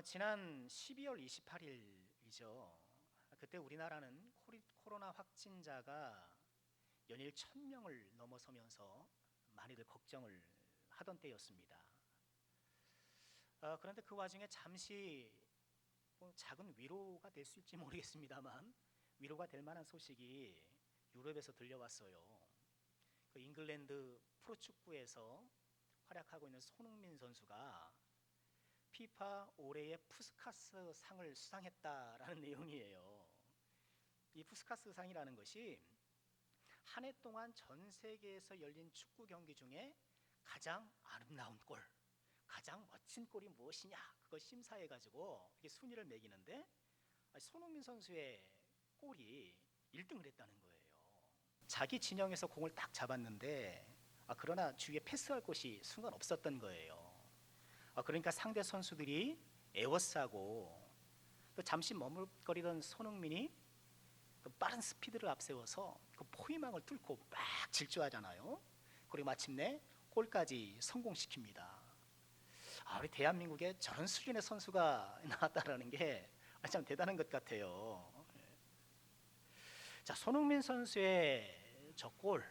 지난 12월 28일이죠. 그때 우리나라는 코로나 확진자가 연일 1000명을 넘어서면서 많이들 걱정을 하던 때였습니다. 그런데 그 와중에 잠시 작은 위로가 될 수 있을지 모르겠습니다만 위로가 될 만한 소식이 유럽에서 들려왔어요. 그 잉글랜드 프로축구에서 활약하고 있는 손흥민 선수가 피파 올해의 푸스카스 상을 수상했다라는 내용이에요. 이 푸스카스 상이라는 것이 한 해 동안 전 세계에서 열린 축구 경기 중에 가장 아름다운 골, 가장 멋진 골이 무엇이냐 그거 심사해가지고 이게 순위를 매기는데 손흥민 선수의 골이 1등을 했다는 거예요. 자기 진영에서 공을 딱 잡았는데 그러나 주위에 패스할 곳이 순간 없었던 거예요. 그러니까 상대 선수들이 에워싸고 또 잠시 머뭇거리던 손흥민이 또 빠른 스피드를 앞세워서 그 포위망을 뚫고 막 질주하잖아요. 그리고 마침내 골까지 성공시킵니다. 우리 대한민국에 저런 수준의 선수가 나왔다라는 게 참 대단한 것 같아요. 자, 손흥민 선수의 저 골,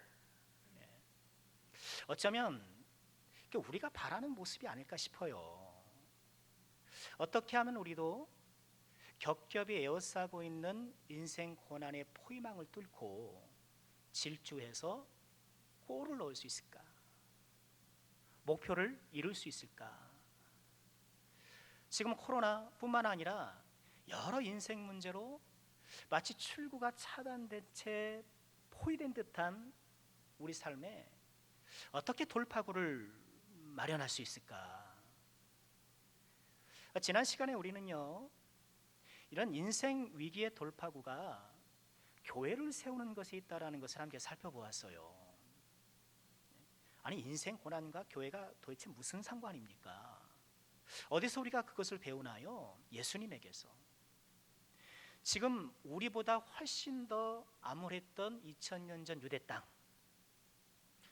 어쩌면 우리가 바라는 모습이 아닐까 싶어요. 어떻게 하면 우리도 겹겹이 에워싸고 있는 인생 고난의 포위망을 뚫고 질주해서 골을 넣을 수 있을까? 목표를 이룰 수 있을까? 지금 코로나뿐만 아니라 여러 인생 문제로 마치 출구가 차단된 채 포위된 듯한 우리 삶에 어떻게 돌파구를 마련할 수 있을까? 지난 시간에 우리는요, 이런 인생 위기의 돌파구가 교회를 세우는 것에 있다라는 것을 함께 살펴보았어요. 아니, 인생 고난과 교회가 도대체 무슨 상관입니까? 어디서 우리가 그것을 배우나요? 예수님에게서. 지금 우리보다 훨씬 더 암울했던 2000년 전 유대 땅,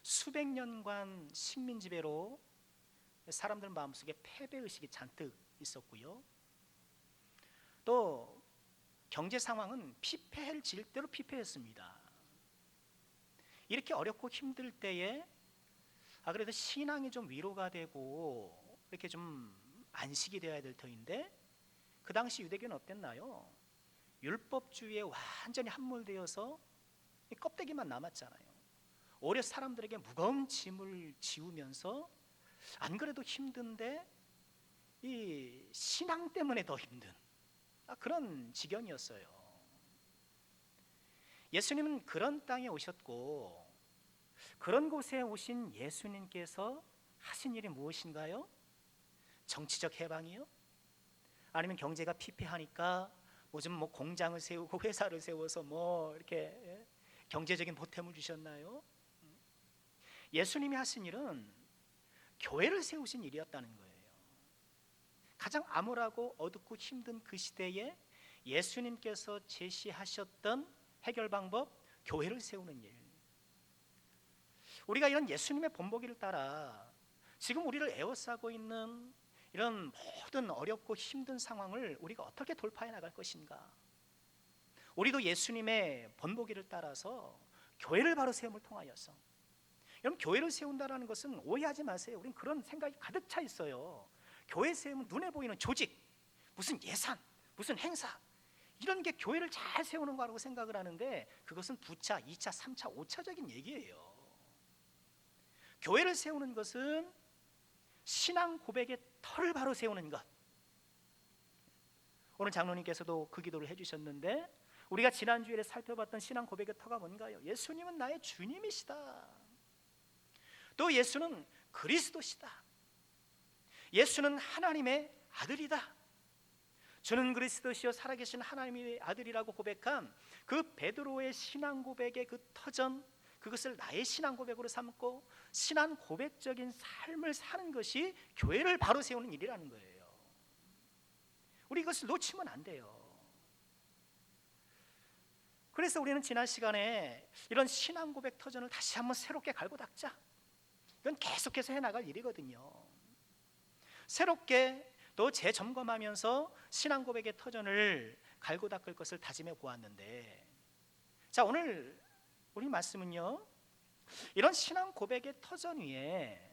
수백 년간 식민 지배로 사람들 마음속에 패배의식이 잔뜩 있었고요. 또 경제 상황은 피폐해질 대로 피폐했습니다. 이렇게 어렵고 힘들 때에 그래도 신앙이 좀 위로가 되고 이렇게 좀 안식이 되어야 될 터인데 그 당시 유대교는 어땠나요? 율법주의에 완전히 함몰되어서 껍데기만 남았잖아요. 오히려 사람들에게 무거운 짐을 지우면서 안 그래도 힘든데 이 신앙 때문에 더 힘든 그런 지경이었어요. 예수님은 그런 땅에 오셨고 그런 곳에 오신 예수님께서 하신 일이 무엇인가요? 정치적 해방이요? 아니면 경제가 피폐하니까 요즘 공장을 세우고 회사를 세워서 이렇게 경제적인 보탬을 주셨나요? 예수님이 하신 일은 교회를 세우신 일이었다는 거예요. 가장 암울하고 어둡고 힘든 그 시대에 예수님께서 제시하셨던 해결 방법, 교회를 세우는 일. 우리가 이런 예수님의 본보기를 따라 지금 우리를 에워싸고 있는 이런 모든 어렵고 힘든 상황을 우리가 어떻게 돌파해 나갈 것인가? 우리도 예수님의 본보기를 따라서 교회를 바로 세움을 통하여서, 여러분, 교회를 세운다는 것은 오해하지 마세요. 우리는 그런 생각이 가득 차 있어요. 교회 세우면 눈에 보이는 조직, 무슨 예산, 무슨 행사, 이런 게 교회를 잘 세우는 거라고 생각을 하는데 그것은 부차, 2차, 3차, 5차적인 얘기예요. 교회를 세우는 것은 신앙 고백의 터를 바로 세우는 것. 오늘 장로님께서도 그 기도를 해주셨는데 우리가 지난주일에 살펴봤던 신앙 고백의 터가 뭔가요? 예수님은 나의 주님이시다. 또 예수는 그리스도시다. 예수는 하나님의 아들이다. 주는 그리스도시요 살아계신 하나님의 아들이라고 고백한 그 베드로의 신앙 고백의 그 터전, 그것을 나의 신앙 고백으로 삼고 신앙 고백적인 삶을 사는 것이 교회를 바로 세우는 일이라는 거예요. 우리 이것을 놓치면 안 돼요. 그래서 우리는 지난 시간에 이런 신앙 고백 터전을 다시 한번 새롭게 갈고 닦자. 이건 계속해서 해나갈 일이거든요. 새롭게 또 재점검하면서 신앙 고백의 터전을 갈고 닦을 것을 다짐해 보았는데, 자, 오늘 우리 말씀은요, 이런 신앙 고백의 터전 위에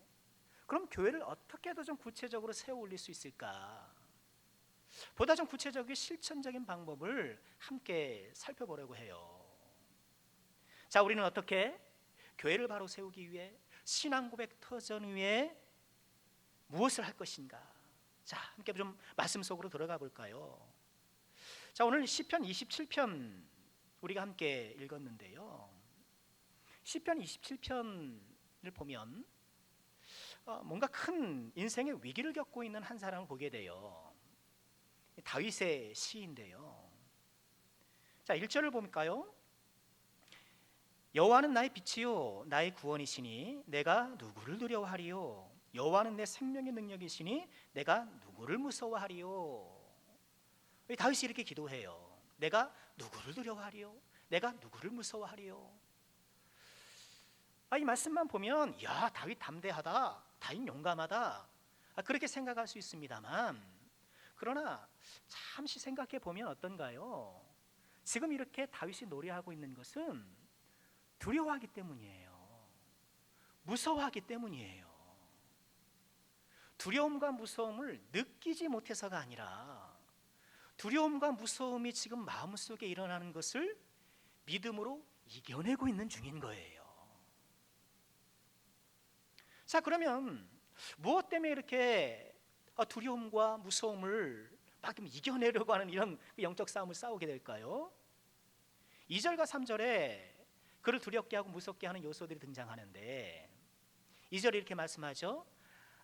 그럼 교회를 어떻게 더 좀 구체적으로 세워 올릴 수 있을까? 보다 좀 구체적인 실천적인 방법을 함께 살펴보려고 해요. 자, 우리는 어떻게 교회를 바로 세우기 위해 신앙 고백 터전 위에 무엇을 할 것인가? 자, 함께 좀 말씀 속으로 들어가 볼까요? 자, 오늘 시편 27편 우리가 함께 읽었는데요. 시편 27편을 보면 뭔가 큰 인생의 위기를 겪고 있는 한 사람을 보게 돼요. 다윗의 시인데요. 자, 1절을 볼까요? 여호와는 나의 빛이요 나의 구원이시니 내가 누구를 두려워하리요? 여호와는 내 생명의 능력이시니 내가 누구를 무서워하리요? 다윗이 이렇게 기도해요. 내가 누구를 두려워하리요? 내가 누구를 무서워하리요? 이 말씀만 보면 야, 다윗 담대하다, 다윗 용감하다, 그렇게 생각할 수 있습니다만, 그러나 잠시 생각해 보면 어떤가요? 지금 이렇게 다윗이 노래하고 있는 것은 두려워하기 때문이에요. 무서워하기 때문이에요. 두려움과 무서움을 느끼지 못해서가 아니라 두려움과 무서움이 지금 마음속에 일어나는 것을 믿음으로 이겨내고 있는 중인 거예요. 자, 그러면 무엇 때문에 이렇게 두려움과 무서움을 막 이겨내려고 하는 이런 영적 싸움을 싸우게 될까요? 2절과 3절에 그를 두렵게 하고 무섭게 하는 요소들이 등장하는데, 2절에 이렇게 말씀하죠.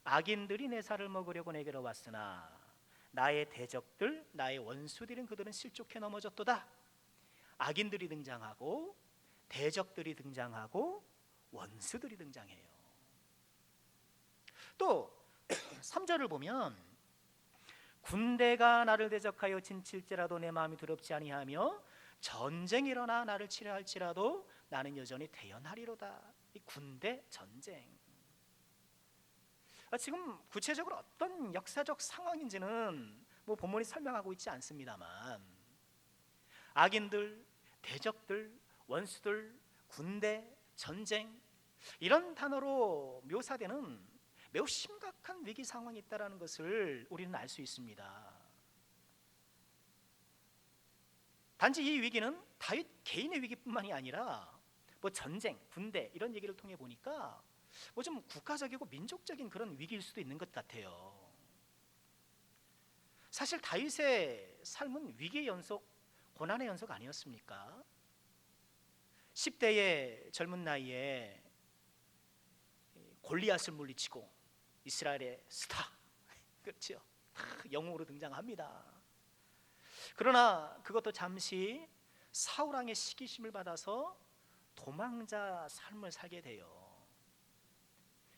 악인들이 내 살을 먹으려고 내게로 왔으나 나의 대적들, 나의 원수들은 그들은 실족해 넘어졌도다. 악인들이 등장하고 대적들이 등장하고 원수들이 등장해요. 또 3절을 보면 군대가 나를 대적하여 진칠지라도 내 마음이 두렵지 아니하며 전쟁이 일어나 나를 치려 할지라도 나는 여전히 대연하리로다. 이 군대 전쟁. 지금 구체적으로 어떤 역사적 상황인지는 본문이 설명하고 있지 않습니다만, 악인들, 대적들, 원수들, 군대, 전쟁, 이런 단어로 묘사되는 매우 심각한 위기 상황이 있다는 것을 우리는 알 수 있습니다. 단지 이 위기는 다윗 개인의 위기뿐만이 아니라 전쟁, 군대 이런 얘기를 통해 보니까 좀 국가적이고 민족적인 그런 위기일 수도 있는 것 같아요. 사실 다윗의 삶은 위기의 연속, 고난의 연속 아니었습니까? 10대의 젊은 나이에 골리앗을 물리치고 이스라엘의 스타, 그렇죠? 영웅으로 등장합니다. 그러나 그것도 잠시 사울 왕의 시기심을 받아서 도망자 삶을 살게 돼요.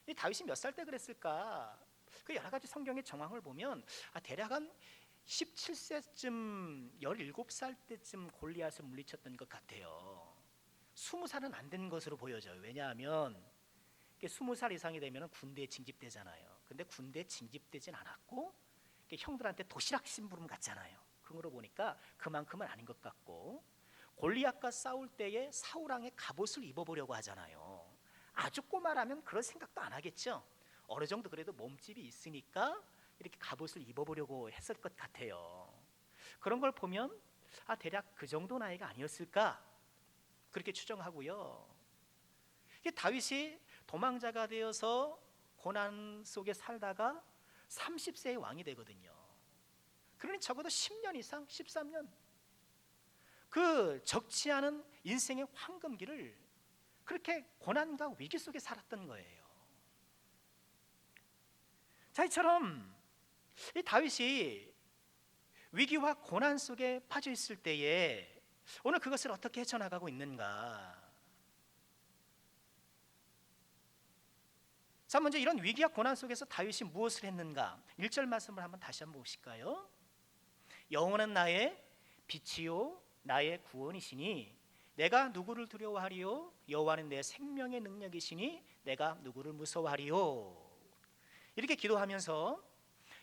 이 다윗이 몇 살 때 그랬을까? 그 여러 가지 성경의 정황을 보면 대략 한 17세쯤 17살 때쯤 골리앗을 물리쳤던 것 같아요. 20살은 안 된 것으로 보여져요. 왜냐하면 20살 이상이 되면 군대에 징집되잖아요. 근데 군대에 징집되진 않았고 형들한테 도시락 심부름 갔잖아요. 그거로 보니까 그만큼은 아닌 것 같고, 골리앗과 싸울 때에 사울 왕의 갑옷을 입어보려고 하잖아요. 아주 꼬마라면 그런 생각도 안 하겠죠. 어느 정도 그래도 몸집이 있으니까 이렇게 갑옷을 입어보려고 했을 것 같아요. 그런 걸 보면 대략 그 정도 나이가 아니었을까 그렇게 추정하고요. 다윗이 도망자가 되어서 고난 속에 살다가 30세의 왕이 되거든요. 그러니 적어도 10년 이상, 13년 그 적지 않은 인생의 황금기를 그렇게 고난과 위기 속에 살았던 거예요. 자, 이처럼 이 다윗이 위기와 고난 속에 빠져 있을 때에 오늘 그것을 어떻게 헤쳐나가고 있는가? 자, 먼저 이런 위기와 고난 속에서 다윗이 무엇을 했는가? 1절 말씀을 다시 한번 보실까요? 여호와는 나의 빛이요 나의 구원이시니 내가 누구를 두려워하리요? 여호와는 내 생명의 능력이시니 내가 누구를 무서워하리요? 이렇게 기도하면서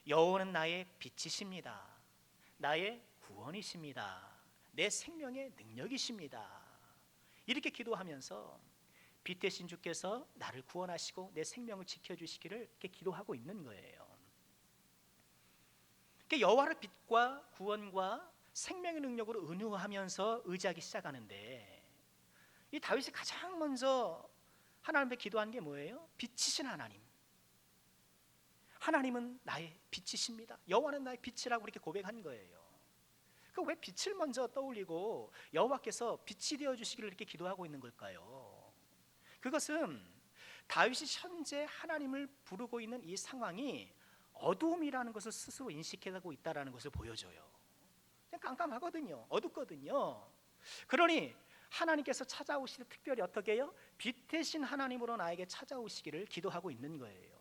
여호와는 나의 빛이십니다. 나의 구원이십니다. 내 생명의 능력이십니다. 이렇게 기도하면서 빛 대신 주께서 나를 구원하시고 내 생명을 지켜주시기를 이렇게 기도하고 있는 거예요. 여호와를 빛과 구원과 생명의 능력으로 은유하면서 의지하기 시작하는데, 이 다윗이 가장 먼저 하나님 앞에 기도한 게 뭐예요? 빛이신 하나님, 하나님은 나의 빛이십니다. 여호와는 나의 빛이라고 이렇게 고백한 거예요. 그 왜 빛을 먼저 떠올리고 여호와께서 빛이 되어 주시기를 이렇게 기도하고 있는 걸까요? 그것은 다윗이 현재 하나님을 부르고 있는 이 상황이 어두움이라는 것을 스스로 인식하고 있다는 것을 보여줘요. 그냥 깜깜하거든요. 어둡거든요. 그러니 하나님께서 찾아오실 때 특별히 어떻게 해요? 빛 대신 하나님으로 나에게 찾아오시기를 기도하고 있는 거예요.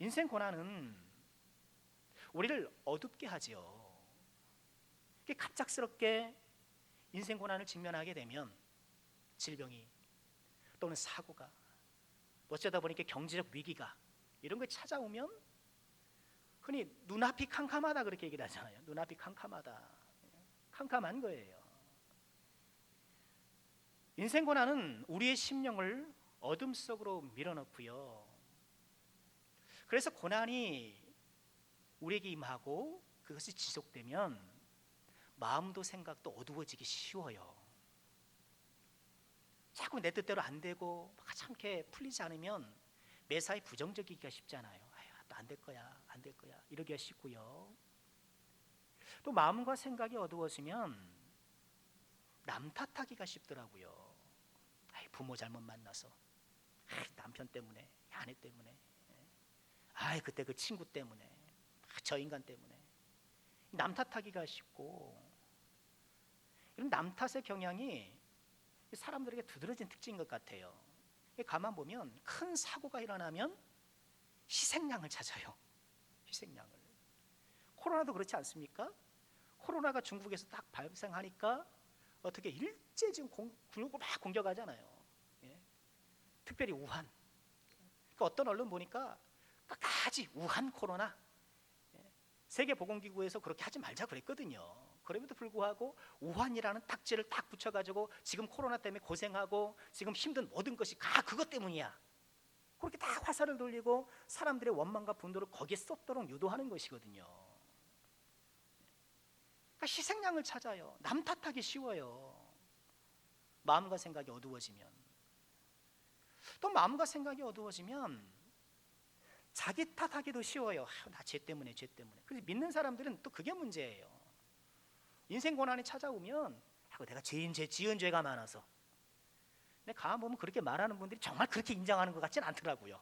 인생 고난은 우리를 어둡게 하지요. 갑작스럽게 인생 고난을 직면하게 되면 질병이 또는 사고가, 어쩌다 보니까 경제적 위기가 이런 거 찾아오면 흔히 눈앞이 캄캄하다 그렇게 얘기를 하잖아요. 눈앞이 캄캄하다. 캄캄한 거예요. 인생 고난은 우리의 심령을 어둠 속으로 밀어넣고요. 그래서 고난이 우리에게 임하고 그것이 지속되면 마음도 생각도 어두워지기 쉬워요. 자꾸 내 뜻대로 안 되고 하찮게 풀리지 않으면 매사에 부정적이기가 쉽잖아요. 또 안 될 거야, 안 될 거야 이러기가 쉽고요. 또 마음과 생각이 어두워지면 남 탓하기가 쉽더라고요. 부모 잘못 만나서, 남편 때문에, 아내 때문에, 그때 그 친구 때문에, 저 인간 때문에 남 탓하기가 쉽고, 이런 남 탓의 경향이 사람들에게 두드러진 특징인 것 같아요. 가만 보면 큰 사고가 일어나면 희생양을 찾아요. 희생양을. 코로나도 그렇지 않습니까? 코로나가 중국에서 딱 발생하니까 어떻게 일제 지금 굴고 막 공격하잖아요. 예? 특별히 우한. 그러니까 어떤 언론 보니까 끝까지 우한 코로나. 세계보건기구에서 그렇게 하지 말자 그랬거든요. 그럼에도 불구하고 우한이라는 딱지를 딱 붙여가지고 지금 코로나 때문에 고생하고 지금 힘든 모든 것이 다 그것 때문이야. 그렇게 다 화살을 돌리고 사람들의 원망과 분노를 거기에 쏟도록 유도하는 것이거든요. 그러니까 희생양을 찾아요. 남 탓하기 쉬워요. 마음과 생각이 어두워지면. 또 마음과 생각이 어두워지면 자기 탓하기도 쉬워요. 나 죄 때문에, 죄 때문에. 그래서 믿는 사람들은 또 그게 문제예요. 인생 고난이 찾아오면 내가 지은 죄가 많아서. 근데 가만 보면 그렇게 말하는 분들이 정말 그렇게 인정하는 것 같지는 않더라고요.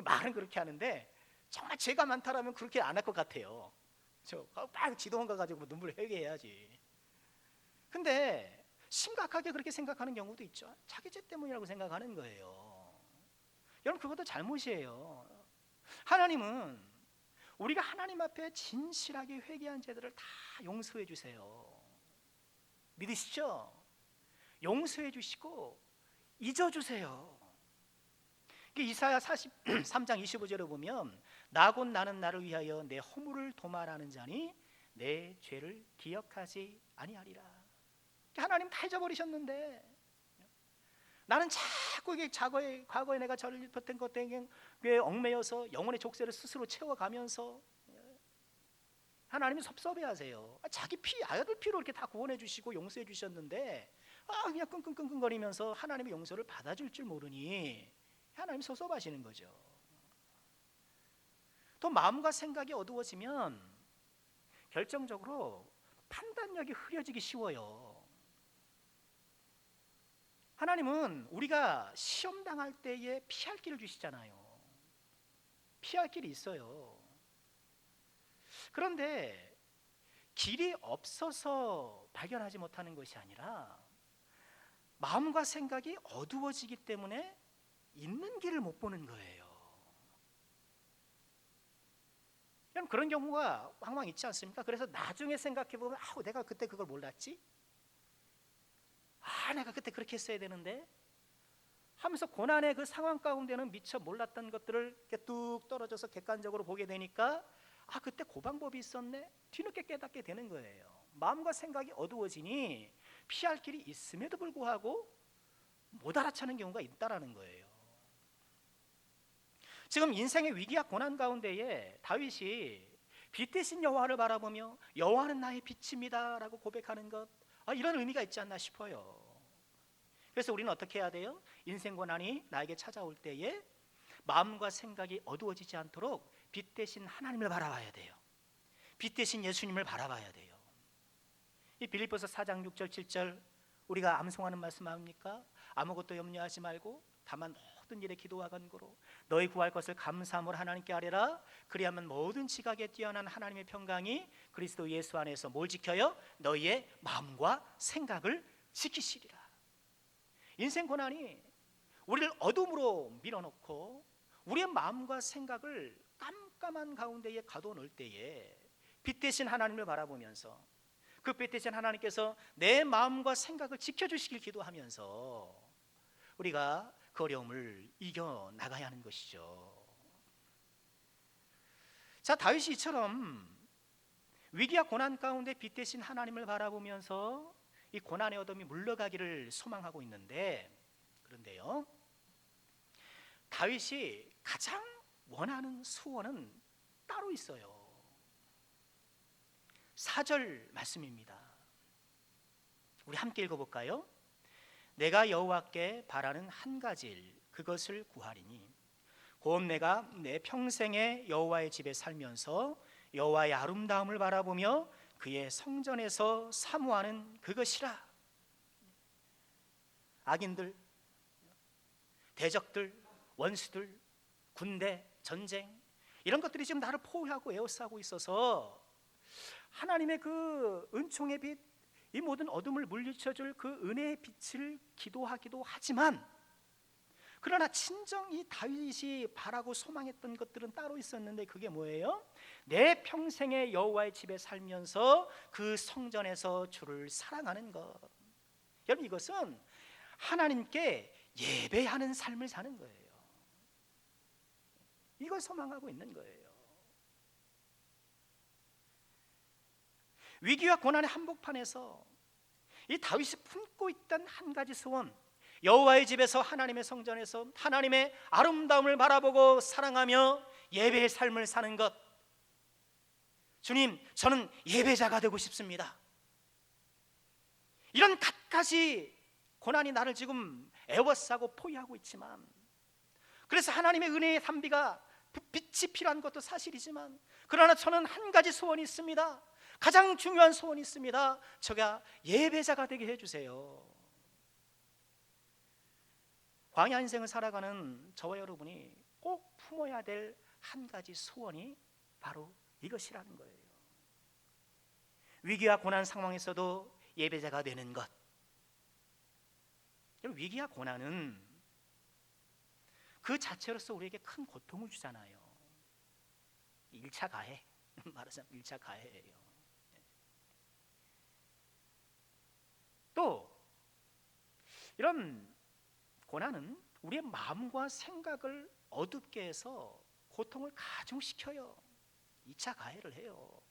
말은 그렇게 하는데 정말 죄가 많다라면 그렇게 안 할 것 같아요. 막 지도원 가가지고 눈물 회개해야지. 근데 심각하게 그렇게 생각하는 경우도 있죠. 자기 죄 때문이라고 생각하는 거예요. 여러분, 그것도 잘못이에요. 하나님은 우리가 하나님 앞에 진실하게 회개한 죄들을 다 용서해 주세요. 믿으시죠? 용서해 주시고 잊어 주세요. 이사야 43장 25절에 보면 나 곧 나는 나를 위하여 내 허물을 도말하는 자니 내 죄를 기억하지 아니하리라. 하나님 다 잊어버리셨는데 나는 자꾸 이게 과거에 내가 잘못된 것 때문에 얽매여서 영혼의 족쇄를 스스로 채워가면서 하나님이 섭섭해하세요. 자기 피, 아들 피로 이렇게 다 구원해 주시고 용서해 주셨는데 그냥 끙끙끙끙거리면서 하나님의 용서를 받아줄 줄 모르니 하나님 섭섭하시는 거죠. 또 마음과 생각이 어두워지면 결정적으로 판단력이 흐려지기 쉬워요. 하나님은 우리가 시험 당할 때에 피할 길을 주시잖아요. 피할 길이 있어요. 그런데 길이 없어서 발견하지 못하는 것이 아니라 마음과 생각이 어두워지기 때문에 있는 길을 못 보는 거예요. 여러분, 그런 경우가 왕왕 있지 않습니까? 그래서 나중에 생각해 보면 내가 그때 그걸 몰랐지? 내가 그때 그렇게 했어야 되는데 하면서 고난의 그 상황 가운데는 미처 몰랐던 것들을 이렇게 뚝 떨어져서 객관적으로 보게 되니까 그때 그 방법이 있었네, 뒤늦게 깨닫게 되는 거예요. 마음과 생각이 어두워지니 피할 길이 있음에도 불구하고 못 알아차는 경우가 있다라는 거예요. 지금 인생의 위기와 고난 가운데에 다윗이 빛 대신 여호와를 바라보며 여호와는 나의 빛입니다 라고 고백하는 것, 이런 의미가 있지 않나 싶어요. 그래서 우리는 어떻게 해야 돼요? 인생 고난이 나에게 찾아올 때에 마음과 생각이 어두워지지 않도록 빛 대신 하나님을 바라봐야 돼요. 빛 대신 예수님을 바라봐야 돼요. 이 빌립보서 4장 6절 7절 우리가 암송하는 말씀 아닙니까? 아무것도 염려하지 말고 다만 모든 일에 기도와 간구로 너희 구할 것을 감사함으로 하나님께 아뢰라. 그리하면 모든 지각에 뛰어난 하나님의 평강이 그리스도 예수 안에서 뭘 지켜요? 너희의 마음과 생각을 지키시리라. 인생 고난이 우리를 어둠으로 밀어넣고 우리의 마음과 생각을 깜깜한 가운데에 가둬놓을 때에 빛 대신 하나님을 바라보면서 그 빛 대신 하나님께서 내 마음과 생각을 지켜주시길 기도하면서 우리가 그 어려움을 이겨나가야 하는 것이죠. 자, 다윗이 이처럼 위기와 고난 가운데 빛 대신 하나님을 바라보면서 이 고난의 어둠이 물러가기를 소망하고 있는데, 그런데요, 다윗이 가장 원하는 소원은 따로 있어요. 4절 말씀입니다. 우리 함께 읽어볼까요? 내가 여호와께 바라는 한 가지 일, 그것을 구하리니 곧 내가 내 평생에 여호와의 집에 살면서 여호와의 아름다움을 바라보며 그의 성전에서 사모하는 그것이라. 악인들, 대적들, 원수들, 군대, 전쟁, 이런 것들이 지금 나를 포위하고 에워싸고 있어서 하나님의 그 은총의 빛, 이 모든 어둠을 물리쳐줄 그 은혜의 빛을 기도하기도 하지만, 그러나 진정 이 다윗이 바라고 소망했던 것들은 따로 있었는데, 그게 뭐예요? 내 평생에 여호와의 집에 살면서 그 성전에서 주를 사랑하는 것. 여러분, 이것은 하나님께 예배하는 삶을 사는 거예요. 이걸 소망하고 있는 거예요. 위기와 고난의 한복판에서 이 다윗이 품고 있던 한 가지 소원, 여호와의 집에서 하나님의 성전에서 하나님의 아름다움을 바라보고 사랑하며 예배의 삶을 사는 것. 주님, 저는 예배자가 되고 싶습니다. 이런 갖가지 고난이 나를 지금 애워싸고 포위하고 있지만, 그래서 하나님의 은혜의 담비가 빛이 필요한 것도 사실이지만, 그러나 저는 한 가지 소원이 있습니다. 가장 중요한 소원이 있습니다. 제가 예배자가 되게 해주세요. 광야 인생을 살아가는 저와 여러분이 꼭 품어야 될 한 가지 소원이 바로 이것이라는 거예요. 위기와 고난 상황에서도 예배자가 되는 것. 위기와 고난은 그 자체로서 우리에게 큰 고통을 주잖아요. 1차 가해, 말하자면 1차 가해예요. 또 이런 고난은 우리의 마음과 생각을 어둡게 해서 고통을 가중시켜요. 2차 가해를 해요.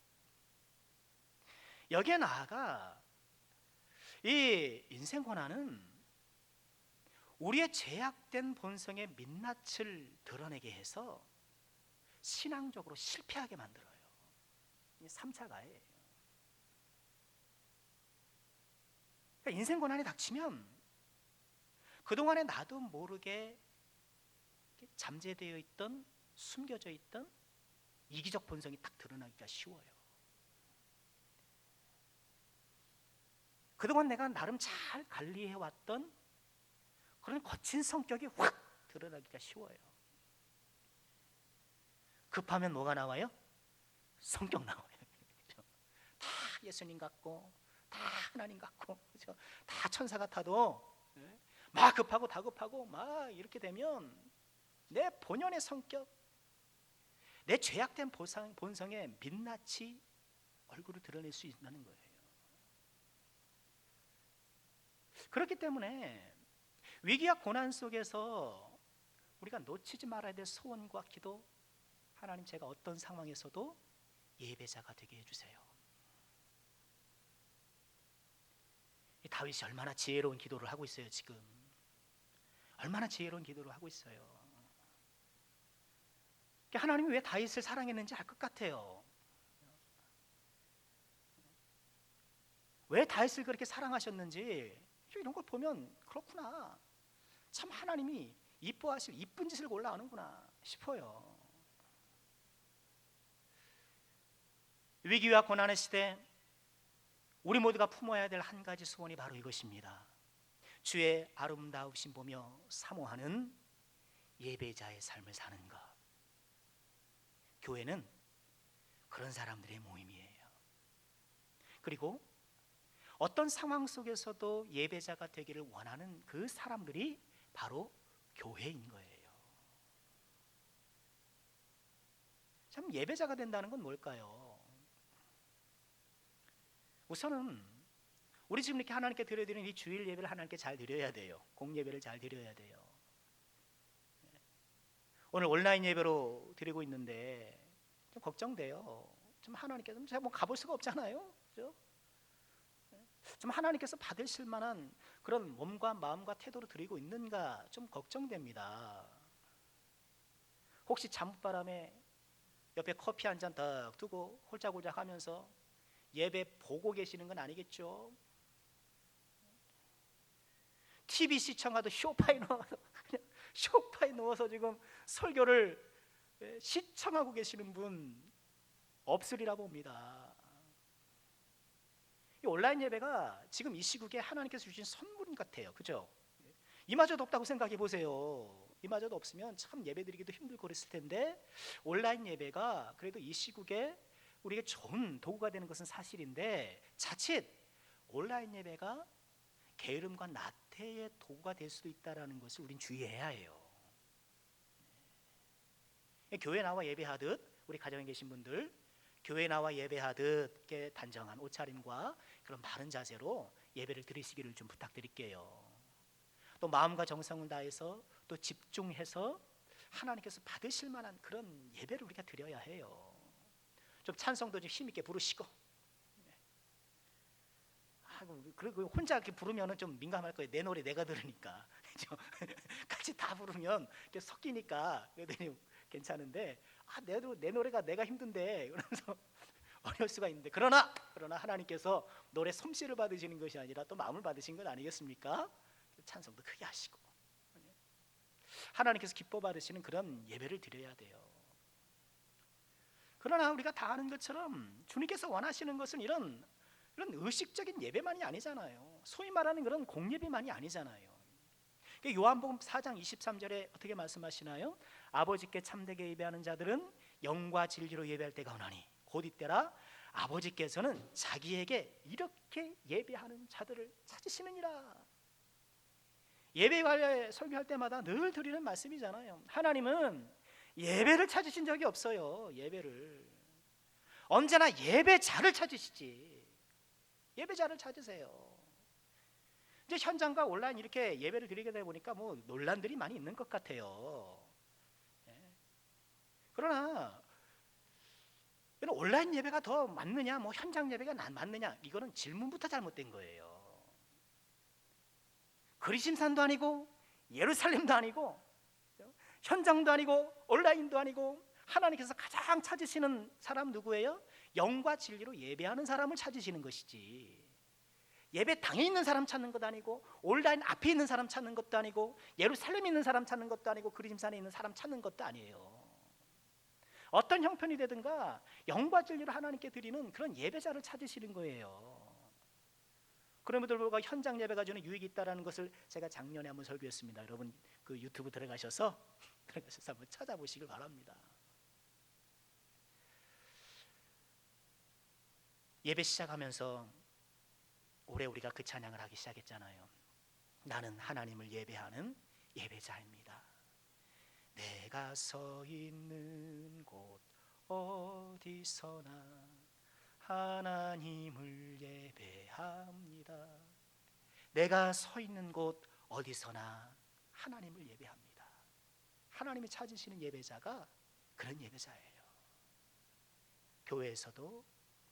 여기에 나아가 이 인생 고난은 우리의 죄악된 본성의 민낯을 드러내게 해서 신앙적으로 실패하게 만들어요. 이 3차 가해예요. 그러니까 인생 고난이 닥치면 그동안에 나도 모르게 잠재되어 있던, 숨겨져 있던 이기적 본성이 딱 드러나기가 쉬워요. 그동안 내가 나름 잘 관리해왔던 그런 거친 성격이 확 드러나기가 쉬워요. 급하면 뭐가 나와요? 성격 나와요. 그렇죠? 다 예수님 같고 다 하나님 같고, 그렇죠? 다 천사 같아도 막 급하고 다급하고 막 이렇게 되면 내 본연의 성격, 내 죄악된 본성의 민낯이 얼굴을 드러낼 수 있다는 거예요. 그렇기 때문에 위기와 고난 속에서 우리가 놓치지 말아야 될 소원과 기도, 하나님 제가 어떤 상황에서도 예배자가 되게 해주세요. 이 다윗이 얼마나 지혜로운 기도를 하고 있어요. 지금 얼마나 지혜로운 기도를 하고 있어요. 하나님이 왜 다윗을 사랑했는지 알 것 같아요. 왜 다윗을 그렇게 사랑하셨는지 이런 걸 보면 그렇구나, 참 하나님이 이뻐하실 이쁜 짓을 골라하는구나 싶어요. 위기와 고난의 시대 우리 모두가 품어야 될 한 가지 소원이 바로 이것입니다. 주의 아름다우심 보며 사모하는 예배자의 삶을 사는 것. 교회는 그런 사람들의 모임이에요. 그리고 어떤 상황 속에서도 예배자가 되기를 원하는 그 사람들이 바로 교회인 거예요. 참 예배자가 된다는 건 뭘까요? 우선은 우리 지금 이렇게 하나님께 드려드리는 이 주일 예배를 하나님께 잘 드려야 돼요. 공예배를 잘 드려야 돼요. 오늘 온라인 예배로 드리고 있는데 좀 걱정돼요. 좀 하나님께서 제가 뭐 가볼 수가 없잖아요, 그죠? 좀 하나님께서 받으실 만한 그런 몸과 마음과 태도로 드리고 있는가 좀 걱정됩니다. 혹시 잠바람에 옆에 커피 한 잔 딱 두고 홀짝홀짝 하면서 예배 보고 계시는 건 아니겠죠? TV 시청하도 소파에 누워서 지금 설교를 시청하고 계시는 분 없으리라 봅니다. 이 온라인 예배가 지금 이 시국에 하나님께서 주신 선물 같아요. 그죠? 이마저도 없다고 생각해 보세요. 이마저도 없으면 참 예배 드리기도 힘들고 그랬을 텐데 온라인 예배가 그래도 이 시국에 우리에게 좋은 도구가 되는 것은 사실인데 자칫 온라인 예배가 게으름과 나태의 도구가 될 수도 있다는 것을 우린 주의해야 해요. 교회 나와 예배하듯 우리 가정에 계신 분들 교회 나와 예배하듯 단정한 옷차림과 그런 바른 자세로 예배를 드리시기를 좀 부탁드릴게요. 또 마음과 정성을 다해서 또 집중해서 하나님께서 받으실 만한 그런 예배를 우리가 드려야 해요. 좀 찬송도 좀 힘있게 부르시고, 그리고 혼자 이렇게 부르면은 좀 민감할 거예요. 내 노래 내가 들으니까 같이 다 부르면 이렇게 섞이니까 괜찮은데 내 노래가 내가 힘든데 그러면서 어려울 수가 있는데 그러나 하나님께서 노래 솜씨를 받으시는 것이 아니라 또 마음을 받으신 건 아니겠습니까? 찬송도 크게 하시고 하나님께서 기뻐 받으시는 그런 예배를 드려야 돼요. 그러나 우리가 다 아는 것처럼 주님께서 원하시는 것은 이런 의식적인 예배만이 아니잖아요. 소위 말하는 그런 공예배만이 아니잖아요. 요한복음 4장 23절에 어떻게 말씀하시나요? 아버지께 참되게 예배하는 자들은 영과 진리로 예배할 때가 오나니 곧 이때라 아버지께서는 자기에게 이렇게 예배하는 자들을 찾으시느니라. 예배 관련 설교할 때마다 늘 드리는 말씀이잖아요. 하나님은 예배를 찾으신 적이 없어요. 예배를 언제나 예배자를 찾으시지. 예배자를 찾으세요. 이제 현장과 온라인 이렇게 예배를 드리게 되다 보니까 뭐 논란들이 많이 있는 것 같아요. 그러나 온라인 예배가 더 맞느냐, 뭐 현장 예배가 맞느냐, 이거는 질문부터 잘못된 거예요. 그리심산도 아니고 예루살렘도 아니고 현장도 아니고 온라인도 아니고 하나님께서 가장 찾으시는 사람 누구예요? 영과 진리로 예배하는 사람을 찾으시는 것이지, 예배당에 있는 사람 찾는 것도 아니고 온라인 앞에 있는 사람 찾는 것도 아니고 예루살렘에 있는 사람 찾는 것도 아니고 그리심산에 있는 사람 찾는 것도 아니에요. 어떤 형편이 되든가 영과 진리로 하나님께 드리는 그런 예배자를 찾으시는 거예요. 그럼에도 불구하고 현장 예배가 주는 유익이 있다는 것을 제가 작년에 한번 설교했습니다. 여러분 그 유튜브 들어가셔서 한번 찾아보시길 바랍니다. 예배 시작하면서 올해 우리가 그 찬양을 하기 시작했잖아요. 나는 하나님을 예배하는 예배자입니다. 내가 서 있는 곳 어디서나 하나님을 예배합니다. 내가 서 있는 곳 어디서나 하나님을 예배합니다. 하나님이 찾으시는 예배자가 그런 예배자예요. 교회에서도,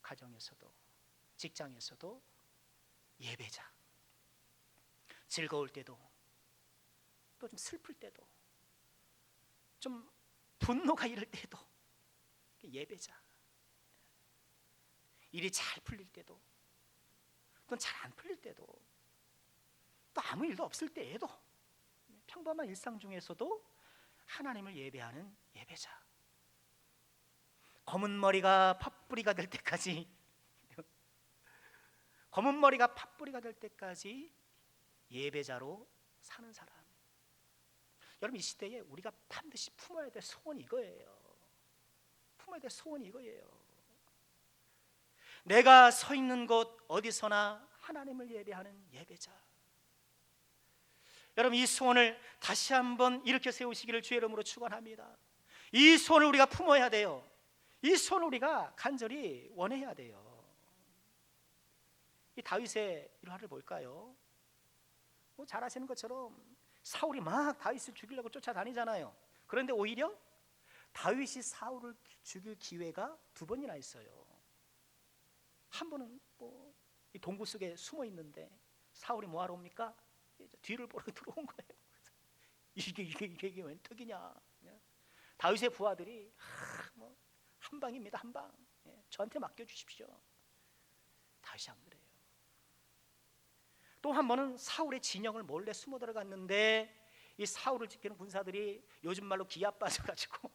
가정에서도, 직장에서도 예배자. 즐거울 때도, 또 좀 슬플 때도, 좀 분노가 이럴 때도 예배자. 일이 잘 풀릴 때도, 또 잘 안 풀릴 때도, 또 아무 일도 없을 때에도, 평범한 일상 중에서도 하나님을 예배하는 예배자. 검은 머리가 팥뿌리가 될 때까지, 검은 머리가 팥뿌리가 될 때까지 예배자로 사는 사람. 여러분, 이 시대에 우리가 반드시 품어야 될 소원이 이거예요. 품어야 될 소원이 이거예요. 내가 서 있는 곳 어디서나 하나님을 예배하는 예배자. 여러분, 이 소원을 다시 한번 일으켜 세우시기를 주의 이름으로 축원합니다. 이 소원을 우리가 품어야 돼요. 이 소원을 우리가 간절히 원해야 돼요. 이 다윗의 일화를 볼까요? 잘 아시는 것처럼 사울이 막 다윗을 죽이려고 쫓아다니잖아요. 그런데 오히려 다윗이 사울을 죽일 기회가 두 번이나 있어요. 한 번은 이 동굴 속에 숨어 있는데 사울이 뭐하러 옵니까? 뒤를 보러 들어온 거예요. 이게 웬 턱이냐? 다윗의 부하들이 한 방입니다, 한 방. 저한테 맡겨주십시오. 다윗이 안 그래요. 또 한 번은 사울의 진영을 몰래 숨어 들어갔는데 이 사울을 지키는 군사들이 요즘 말로 기아 빠져가지고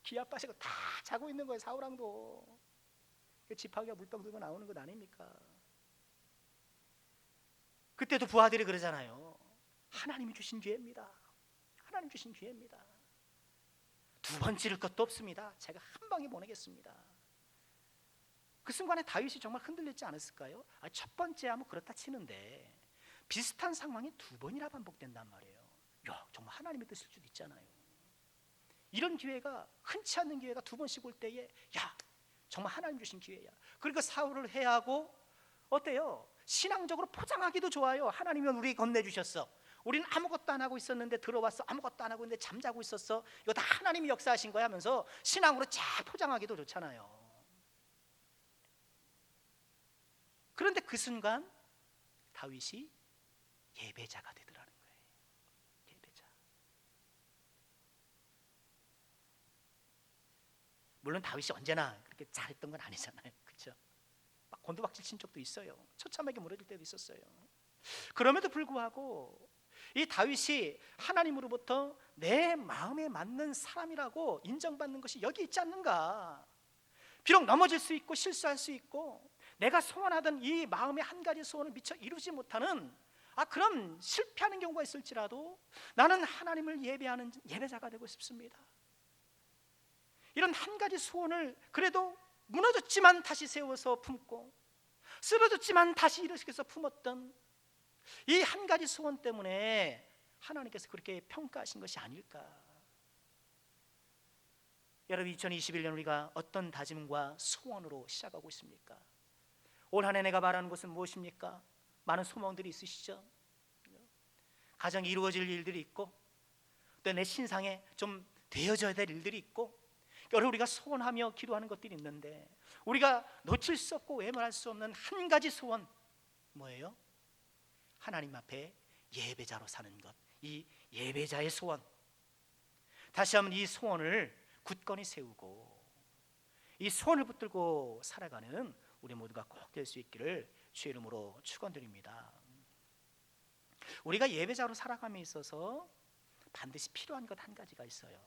기아 빠지고 다 자고 있는 거예요. 사울왕도. 지팡이가 물병 들고 나오는 것 아닙니까? 그때도 부하들이 그러잖아요. 하나님이 주신 기회입니다. 하나님 주신 기회입니다. 두 번 찌를 것도 없습니다. 제가 한 방에 보내겠습니다. 그 순간에 다윗이 정말 흔들리지 않았을까요? 첫 번째 하면 그렇다 치는데 비슷한 상황이 두 번이나 반복된단 말이에요. 야, 정말 하나님의 뜻일 수도 있잖아요. 이런 기회가, 흔치 않는 기회가 두 번씩 올 때에 야, 정말 하나님 주신 기회야. 그러니까 사울을 해하고 어때요? 신앙적으로 포장하기도 좋아요. 하나님은 우리 건네주셨어. 우리는 아무것도 안 하고 있었는데 들어왔어. 아무것도 안 하고 있는데 잠자고 있었어. 이거 다 하나님이 역사하신 거야 하면서 신앙으로 쫙 포장하기도 좋잖아요. 그런데 그 순간 다윗이 예배자가 되더라는 거예요. 예배자. 물론 다윗이 언제나 그렇게 잘했던 건 아니잖아요. 그렇죠? 막 곤두박질 친 적도 있어요. 처참하게 무너질 때도 있었어요. 그럼에도 불구하고 이 다윗이 하나님으로부터 내 마음에 맞는 사람이라고 인정받는 것이 여기 있지 않는가. 비록 넘어질 수 있고 실수할 수 있고 내가 소원하던 이 마음의 한 가지 소원을 미처 이루지 못하는 그런 실패하는 경우가 있을지라도 나는 하나님을 예배하는 예배자가 되고 싶습니다. 이런 한 가지 소원을 그래도 무너졌지만 다시 세워서 품고 쓰러졌지만 다시 일으켜서 품었던 이 한 가지 소원 때문에 하나님께서 그렇게 평가하신 것이 아닐까. 여러분, 2021년 우리가 어떤 다짐과 소원으로 시작하고 있습니까? 올 한 해 내가 바라는 것은 무엇입니까? 많은 소망들이 있으시죠? 가정이 이루어질 일들이 있고 또 내 신상에 좀 되어져야 될 일들이 있고 여러 우리가 소원하며 기도하는 것들이 있는데 우리가 놓칠 수 없고 외면할 수 없는 한 가지 소원 뭐예요? 하나님 앞에 예배자로 사는 것. 이 예배자의 소원. 다시 한번 이 소원을 굳건히 세우고 이 소원을 붙들고 살아가는 우리 모두가 꼭 될 수 있기를 주의 이름으로 축원드립니다. 우리가 예배자로 살아감에 있어서 반드시 필요한 것 한 가지가 있어요.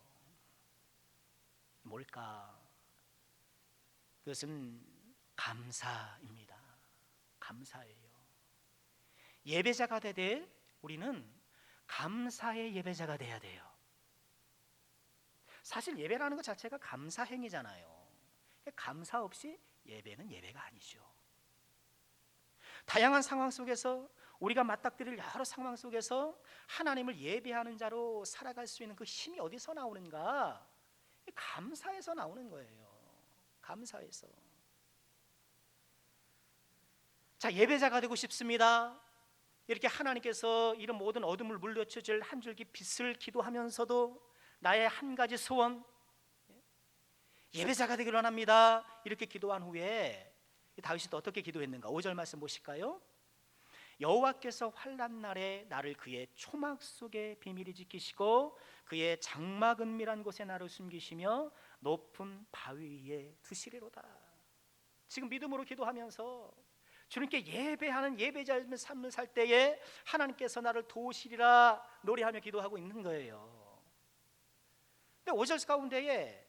뭘까? 그것은 감사입니다. 감사예요. 예배자가 되되 우리는 감사의 예배자가 돼야 돼요. 사실 예배라는 것 자체가 감사 행위잖아요. 감사 없이 예배는 예배가 아니죠. 다양한 상황 속에서 우리가 맞닥뜨릴 여러 상황 속에서 하나님을 예배하는 자로 살아갈 수 있는 그 힘이 어디서 나오는가? 감사에서 나오는 거예요. 감사에서. 자, 예배자가 되고 싶습니다. 이렇게 하나님께서 이런 모든 어둠을 물리쳐줄 한 줄기 빛을 기도하면서도 나의 한 가지 소원, 예배자가 되기를 원합니다. 이렇게 기도한 후에 다윗이 또 어떻게 기도했는가? 5절 말씀 보실까요? 여호와께서 환난 날에 나를 그의 초막 속에 비밀히 지키시고 그의 장막 은밀한 곳에 나를 숨기시며 높은 바위 위에 두시리로다. 지금 믿음으로 기도하면서 주님께 예배하는 예배자의 삶을 살 때에 하나님께서 나를 도우시리라 노래하며 기도하고 있는 거예요. 근데 5절 가운데에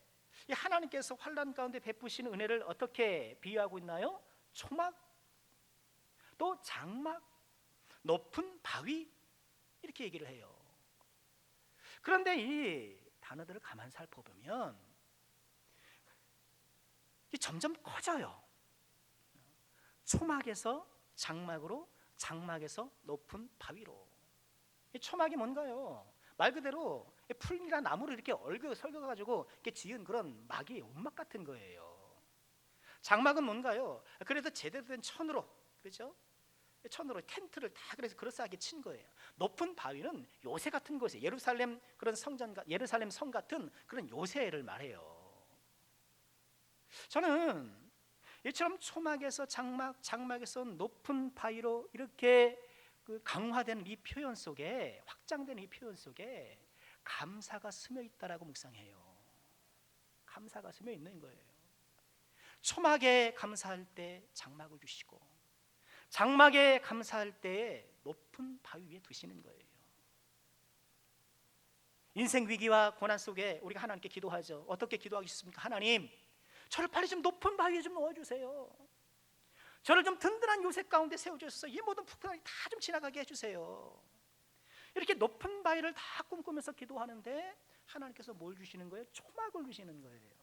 이 하나님께서 환난 가운데 베푸시는 은혜를 어떻게 비유하고 있나요? 초막, 또 장막, 높은 바위, 이렇게 얘기를 해요. 그런데 이 단어들을 가만 살펴보면 점점 커져요. 초막에서 장막으로, 장막에서 높은 바위로. 이 초막이 뭔가요? 말 그대로 풀이나 나무를 이렇게 설겨가지고 이렇게 지은 그런 막이 움막 같은 거예요. 장막은 뭔가요? 그래서 제대로 된 천으로, 그렇죠? 천으로 텐트를 다 그래서 그럴싸하게 친 거예요. 높은 바위는 요새 같은 곳에 예루살렘 그런 예루살렘 성 같은 그런 요새를 말해요. 저는 이처럼 초막에서 장막, 장막에서 높은 바위로 이렇게 강화된 이 표현 속에, 확장된 이 표현 속에 감사가 스며 있다라고 묵상해요. 감사가 스며 있는 거예요. 초막에 감사할 때 장막을 주시고, 장막에 감사할 때 높은 바위 위에 두시는 거예요. 인생 위기와 고난 속에 우리가 하나님께 기도하죠. 어떻게 기도하겠습니까? 하나님, 저를 빨리 좀 높은 바위에 좀 넣어주세요. 저를 좀 든든한 요새 가운데 세워주셔서 이 모든 풍랑이 다 좀 지나가게 해주세요. 이렇게 높은 바위를 다 꿈꾸면서 기도하는데 하나님께서 뭘 주시는 거예요? 초막을 주시는 거예요.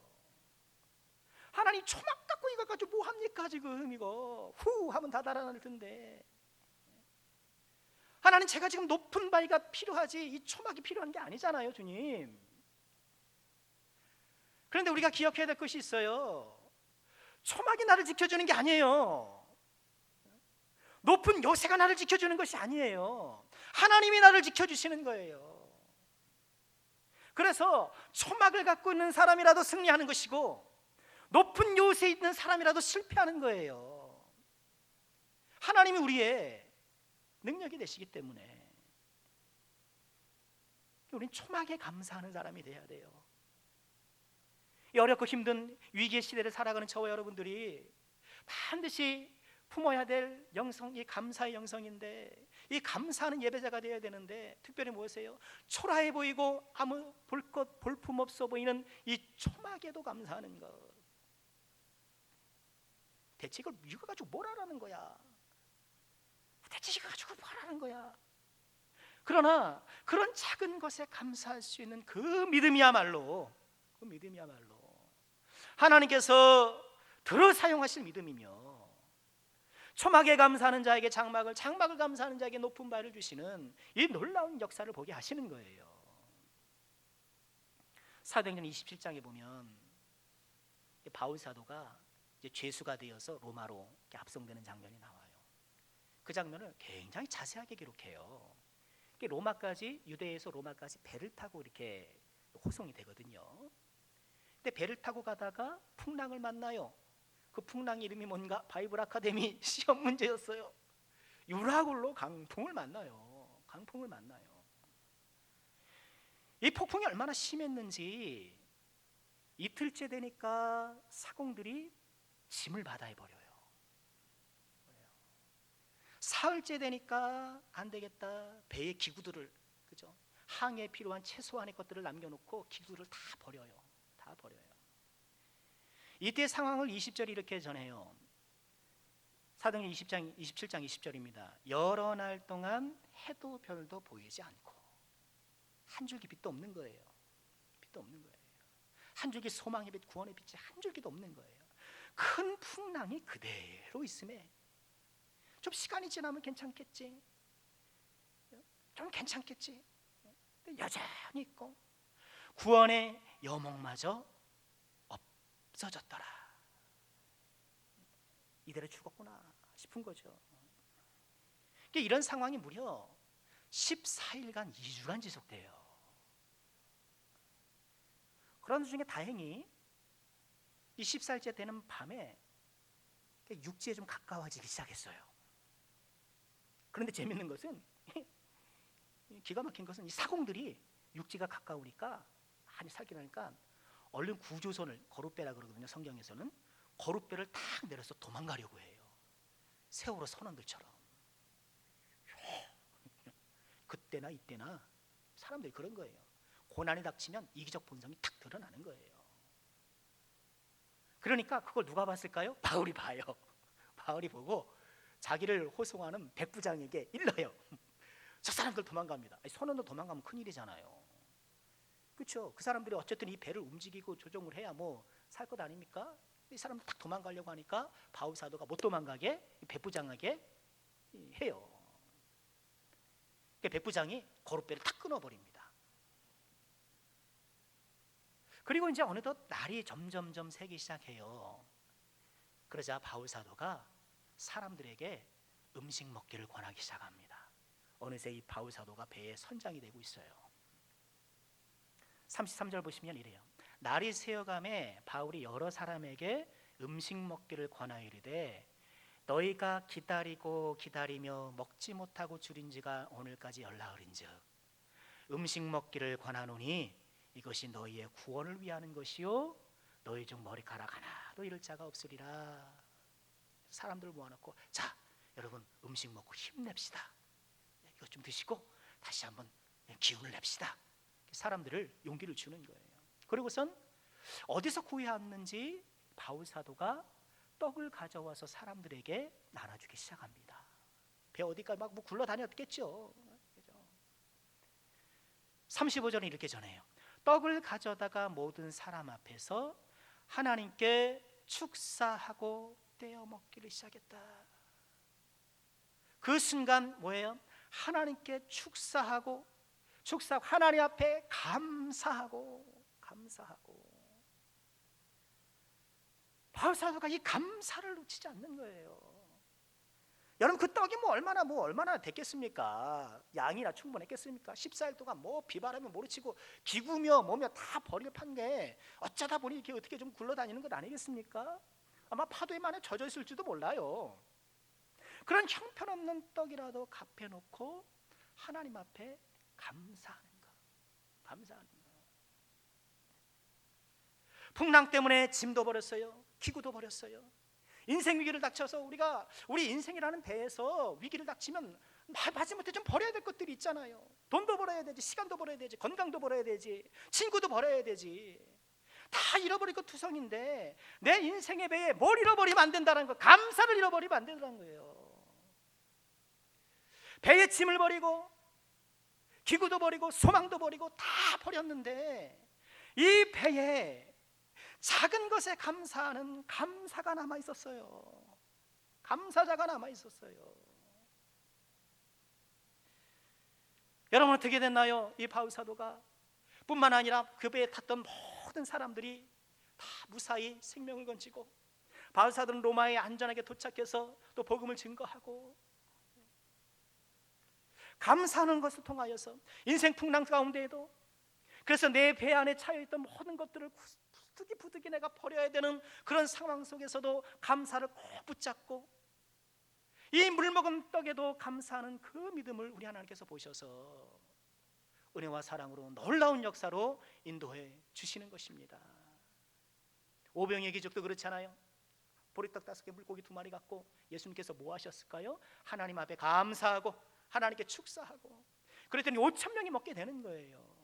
하나님, 초막 갖고 이거 가지고 뭐 합니까 지금? 이거 후 하면 다 달아날 텐데. 하나님, 제가 지금 높은 바위가 필요하지 이 초막이 필요한 게 아니잖아요, 주님. 그런데 우리가 기억해야 될 것이 있어요. 초막이 나를 지켜주는 게 아니에요. 높은 요새가 나를 지켜주는 것이 아니에요. 하나님이 나를 지켜주시는 거예요. 그래서 초막을 갖고 있는 사람이라도 승리하는 것이고 높은 요새에 있는 사람이라도 실패하는 거예요. 하나님이 우리의 능력이 되시기 때문에 우리는 초막에 감사하는 사람이 돼야 돼요. 이 어렵고 힘든 위기의 시대를 살아가는 저와 여러분들이 반드시 품어야 될 영성이 감사의 영성인데, 이 감사하는 예배자가 되어야 되는데 특별히 무엇이에요? 초라해 보이고 아무 볼품 없어 보이는 이 초막에도 감사하는 것. 대체 이거 가지고 뭘 하라는 거야? 대체 이거 가지고 뭘 하라는 거야? 그러나 그런 작은 것에 감사할 수 있는 그 믿음이야말로 하나님께서 들어 사용하실 믿음이며, 초막에 감사하는 자에게 장막을 감사하는 자에게 높은 바위를 주시는 이 놀라운 역사를 보게 하시는 거예요. 사도행전 27장에 보면 바울 사도가 이제 죄수가 되어서 로마로 압송되는 장면이 나와요. 그 장면을 굉장히 자세하게 기록해요. 로마까지, 유대에서 로마까지 배를 타고 이렇게 호송이 되거든요. 근데 배를 타고 가다가 풍랑을 만나요. 그 풍랑 이름이 뭔가? 바이블 아카데미 시험 문제였어요. 유라굴로 강풍을 만나요. 이 폭풍이 얼마나 심했는지 이틀째 되니까 사공들이 짐을 바다에 버려요. 사흘째 되니까 안 되겠다. 배의 기구들을, 그죠? 항해에 필요한 최소한의 것들을 남겨놓고 기구를 다 버려요. 이때 상황을 20절이 이렇게 전해요. 사도행전 27장 20절입니다. 여러 날 동안 해도 별도 보이지 않고 한 줄기 빛도 없는 거예요. 한 줄기 소망의 빛, 구원의 빛이 한 줄기도 없는 거예요. 큰 풍랑이 그대로 있음에 좀 시간이 지나면 괜찮겠지. 근데 여전히 있고 구원의 여목마저 없어졌더라. 이대로 죽었구나 싶은 거죠. 이런 상황이 무려 14일간 2주간 지속돼요. 그런 중에 다행히 이 14일째 되는 밤에 육지에 좀 가까워지기 시작했어요. 그런데 재밌는 것은 기가 막힌 것은 이 사공들이 육지가 가까우니까 많이 살긴 하니까 얼른 구조선을 거룻배라 그러거든요. 성경에서는 거룻배를 탁 내려서 도망가려고 해요. 세월호 선원들처럼. 그때나 이때나 사람들이 그런 거예요. 고난이 닥치면 이기적 본성이 탁 드러나는 거예요. 그러니까 그걸 누가 봤을까요? 바울이 봐요. 바울이 보고 자기를 호송하는 백부장에게 일러요. 저 사람들 도망갑니다. 선원도 도망가면 큰일이잖아요. 그렇죠? 그 사람들이 어쨌든 이 배를 움직이고 조종을 해야 뭐 살 것 아닙니까? 이 사람들 딱 도망가려고 하니까 바울 사도가 못 도망가게 백부장에게 해요. 백부장이 거룻배를 탁 끊어버립니다. 그리고 이제 어느덧 날이 점점점 새기 시작해요. 그러자 바울 사도가 사람들에게 음식 먹기를 권하기 시작합니다. 어느새 이 바울 사도가 배의 선장이 되고 있어요. 33절 보시면 이래요. 날이 새어감에 바울이 여러 사람에게 음식 먹기를 권하여 이르되 너희가 기다리고 기다리며 먹지 못하고 줄인 지가 오늘까지 열나흘인즉 음식 먹기를 권하노니 이것이 너희의 구원을 위하는 것이요 너희 중 머리카락 하나도 잃을 자가 없으리라. 사람들 모아놓고 자 여러분 음식 먹고 힘냅시다. 이것 좀 드시고 다시 한번 기운을 냅시다. 사람들을 용기를 주는 거예요. 그리고선 어디서 구해왔는지 바울 사도가 떡을 가져와서 사람들에게 나눠주기 시작합니다. 배 어디까지 막 굴러다녔겠죠. 35절은 이렇게 전해요. 떡을 가져다가 모든 사람 앞에서 하나님께 축사하고 떼어 먹기를 시작했다. 그 순간 뭐예요? 하나님께 축사하고 하나님 앞에 감사하고 바울 사도가 이 감사를 놓치지 않는 거예요. 여러분 그 떡이 얼마나 됐겠습니까? 양이나 충분했겠습니까? 14일 동안 비바람에 모르치고 기구며 뭐며 다 버리고 판 게 어쩌다 보니 이렇게 어떻게 좀 굴러다니는 것 아니겠습니까? 아마 파도에 많이 젖어 있을지도 몰라요. 그런 형편없는 떡이라도 갚아놓고 하나님 앞에 감사하는 것. 풍랑 때문에 짐도 버렸어요. 기구도 버렸어요. 인생 위기를 닥쳐서 우리 인생이라는 배에서 위기를 닥치면 마지못해 좀 버려야 될 것들이 있잖아요. 돈도 벌어야 되지, 시간도 벌어야 되지, 건강도 벌어야 되지, 친구도 벌어야 되지. 다 잃어버릴 것 투성인데 내 인생의 배에 뭘 잃어버리면 안 된다는 거, 감사를 잃어버리면 안 된다는 거예요. 배의 짐을 버리고 기구도 버리고 소망도 버리고 다 버렸는데 이 배에 작은 것에 감사하는 감사가 남아 있었어요. 감사자가 남아 있었어요. 여러분 어떻게 됐나요? 이 바울 사도가 뿐만 아니라 그 배에 탔던 모든 사람들이 다 무사히 생명을 건지고 바울 사도는 로마에 안전하게 도착해서 또 복음을 증거하고 감사하는 것을 통하여서 인생 풍랑 가운데에도 그래서 내 배 안에 차여있던 모든 것들을 부득이 내가 버려야 되는 그런 상황 속에서도 감사를 꼭 붙잡고 이 물먹은 떡에도 감사하는 그 믿음을 우리 하나님께서 보셔서 은혜와 사랑으로 놀라운 역사로 인도해 주시는 것입니다. 오병이의 기적도 그렇잖아요. 보리떡 5개 물고기 2마리 갖고 예수님께서 뭐 하셨을까요? 하나님 앞에 감사하고 하나님께 축사하고 그랬더니 5,000명이 먹게 되는 거예요.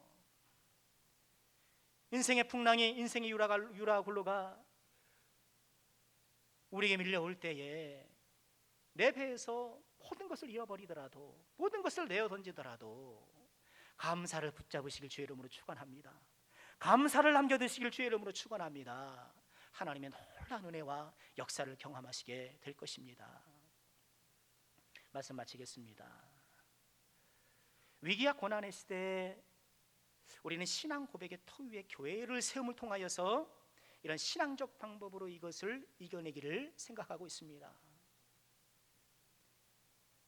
인생의 풍랑이 인생의 유라굴로가 우리에게 밀려올 때에 내 배에서 모든 것을 잃어버리더라도 모든 것을 내어 던지더라도 감사를 붙잡으시길 주의 이름으로 축원합니다. 감사를 남겨두시길 주의 이름으로 축원합니다. 하나님의 놀라운 은혜와 역사를 경험하시게 될 것입니다. 말씀 마치겠습니다. 위기와 고난의 시대에 우리는 신앙 고백의 터 위에 교회를 세움을 통하여서 이런 신앙적 방법으로 이것을 이겨내기를 생각하고 있습니다.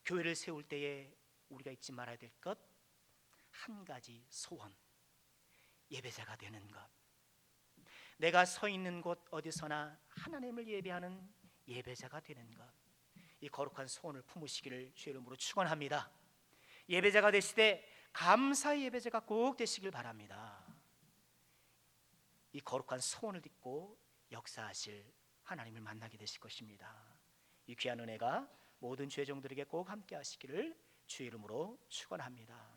교회를 세울 때에 우리가 잊지 말아야 될 것 한 가지 소원, 예배자가 되는 것. 내가 서 있는 곳 어디서나 하나님을 예배하는 예배자가 되는 것, 이 거룩한 소원을 품으시기를 주의 이름으로 축원합니다. 예배자가 되시되 감사의 예배자가 꼭 되시길 바랍니다. 이 거룩한 소원을 듣고 역사하실 하나님을 만나게 되실 것입니다. 이 귀한 은혜가 모든 죄종들에게 꼭 함께 하시기를 주의 이름으로 축원합니다.